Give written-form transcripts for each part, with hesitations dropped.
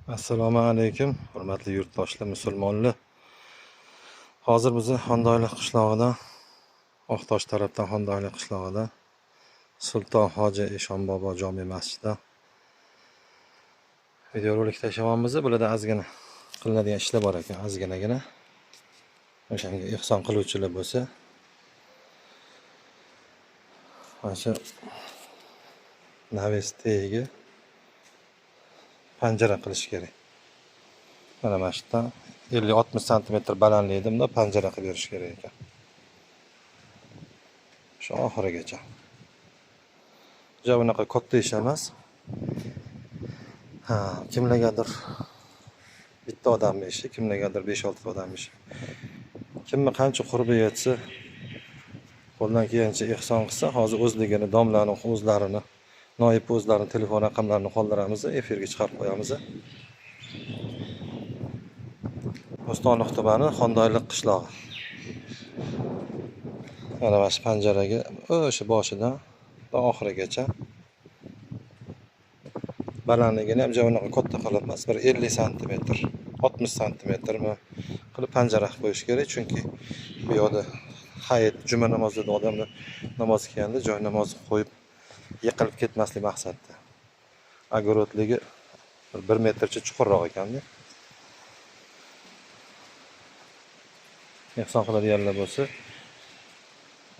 Assalomu alaykum, hurmatli yurtdoshlar, musulmonlar. Hozir biz Xondoyli qishlog'idan, Oqtosh tarafdan Xondoyli qishlog'idan Sulton Hoji Eshon bobo jome masjidida videorolik tashyapmiz. Bularda ozgina qilinadigan ishlar bor ekan, ozginagina. O'shanga ehson qiluvchilar bo'lsa, mana shu navestiga panjara qilish kerak. Mana masjiddan 50-60 cm balandlikda panjara qilib berish kerak ekan. Shu oxirigacha. Bunaqa katta ish emas. Kimlargadir bitta odamning ishi, kimlargadir 5-6 odamning ishi. Kimni qancha qurbi yetsa, qo'ldan kelgancha ehson qilsa, hozir o'zligini, domlaning o'zlarini, noyib o'zlarining telefon raqamlarini qoldiramiz, efirga chiqarib qo'yamiz. Bo'stonliq tumani Xondoyli qishlog'i. Mana shu panjaraga o'sha boshidan oxirigacha balandligini ham jo'naqa katta qilib emas, bir 50 cm, 60 cm qilib panjara qilib qo'yish kerak, chunki bu yoqda hayit, juma namozida odamlar namoz o'qiganda joy namoz qo'yib yiqilib ketmaslik maqsadida. Agorodligi 1 metrcha chuqurroq ekanda. Ehson qiladiganlar bo'lsa,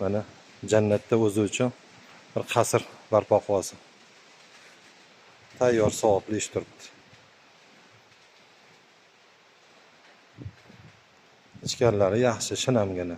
mana jannatda o'zi uchun bir qasr barpo qilib olsin. Tayyor savobli ish turibdi. Ichkarlari yaxshi, shinamgina.